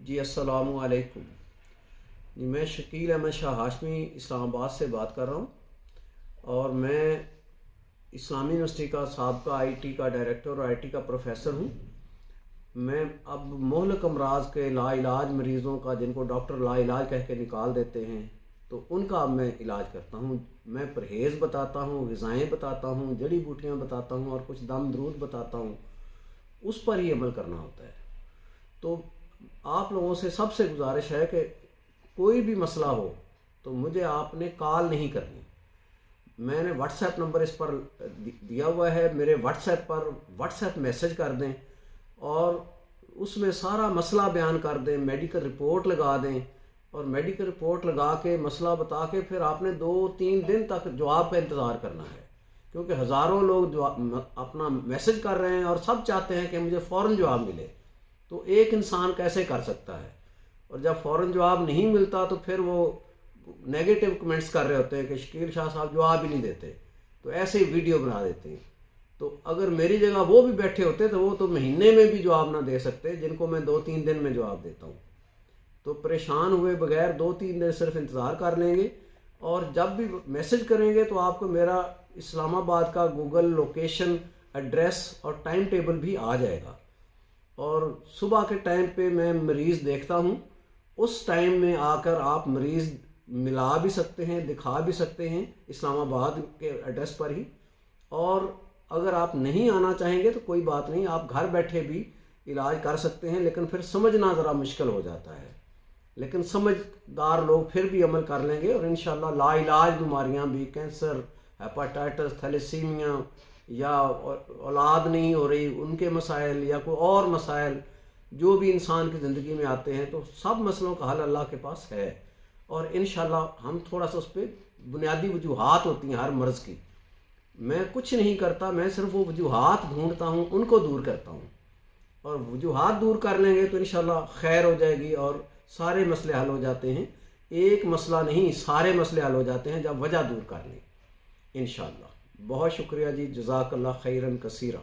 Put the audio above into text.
جی السلام علیکم جی میں شکیل احمد شاہ ہاشمی اسلام آباد سے بات کر رہا ہوں اور میں اسلامی یونیورسٹی کا سابقہ آئی ٹی کا ڈائریکٹر اور آئی ٹی کا پروفیسر ہوں۔ میں اب مہلک امراض کے لا علاج مریضوں کا، جن کو ڈاکٹر لا علاج کہہ کے نکال دیتے ہیں، تو ان کا اب میں علاج کرتا ہوں۔ میں پرہیز بتاتا ہوں، غذائیں بتاتا ہوں، جڑی بوٹیاں بتاتا ہوں اور کچھ دم درود بتاتا ہوں، اس پر ہی عمل کرنا ہوتا ہے۔ تو آپ لوگوں سے سب سے گزارش ہے کہ کوئی بھی مسئلہ ہو تو مجھے آپ نے کال نہیں کرنی۔ میں نے واٹس ایپ نمبر اس پر دیا ہوا ہے، میرے واٹس ایپ پر میسج کر دیں اور اس میں سارا مسئلہ بیان کر دیں، میڈیکل رپورٹ لگا دیں، اور میڈیکل رپورٹ لگا کے مسئلہ بتا کے پھر آپ نے 2-3 دن تک جواب کا انتظار کرنا ہے، کیونکہ ہزاروں لوگ اپنا میسج کر رہے ہیں اور سب چاہتے ہیں کہ مجھے فوراً جواب ملے۔ تو ایک انسان کیسے کر سکتا ہے؟ اور جب فوراً جواب نہیں ملتا تو پھر وہ نیگیٹو کمنٹس کر رہے ہوتے ہیں کہ شکیل شاہ صاحب جواب ہی نہیں دیتے، تو ایسے ہی ویڈیو بنا دیتے ہیں۔ تو اگر میری جگہ وہ بھی بیٹھے ہوتے تو وہ تو مہینے میں بھی جواب نہ دے سکتے، جن کو میں 2-3 دن میں جواب دیتا ہوں۔ تو پریشان ہوئے بغیر 2-3 دن صرف انتظار کر لیں گے، اور جب بھی میسج کریں گے تو آپ کو میرا اسلام آباد کا گوگل لوکیشن، ایڈریس اور ٹائم ٹیبل بھی آ جائے گا۔ اور صبح کے ٹائم پہ میں مریض دیکھتا ہوں، اس ٹائم میں آ کر آپ مریض ملا بھی سکتے ہیں، دکھا بھی سکتے ہیں اسلام آباد کے ایڈریس پر ہی۔ اور اگر آپ نہیں آنا چاہیں گے تو کوئی بات نہیں، آپ گھر بیٹھے بھی علاج کر سکتے ہیں، لیکن پھر سمجھنا ذرا مشکل ہو جاتا ہے۔ لیکن سمجھدار لوگ پھر بھی عمل کر لیں گے، اور انشاءاللہ لا علاج بیماریاں بھی، کینسر، ہیپاٹائٹس، تھیلیسیمیا، یا اولاد نہیں ہو رہی ان کے مسائل، یا کوئی اور مسائل جو بھی انسان کی زندگی میں آتے ہیں، تو سب مسئلوں کا حل اللہ کے پاس ہے۔ اور انشاءاللہ ہم تھوڑا سا اس پہ بنیادی وجوہات ہوتی ہیں ہر مرض کی، میں کچھ نہیں کرتا، میں صرف وہ وجوہات ڈھونڈتا ہوں، ان کو دور کرتا ہوں، اور وجوہات دور کر لیں گے تو انشاءاللہ خیر ہو جائے گی اور سارے مسئلے حل ہو جاتے ہیں۔ ایک مسئلہ نہیں، سارے مسئلے حل ہو جاتے ہیں جب وجہ دور کر لیں انشاءاللہ۔ بہت شکریہ جی، جزاک اللہ خیرن کثیرہ۔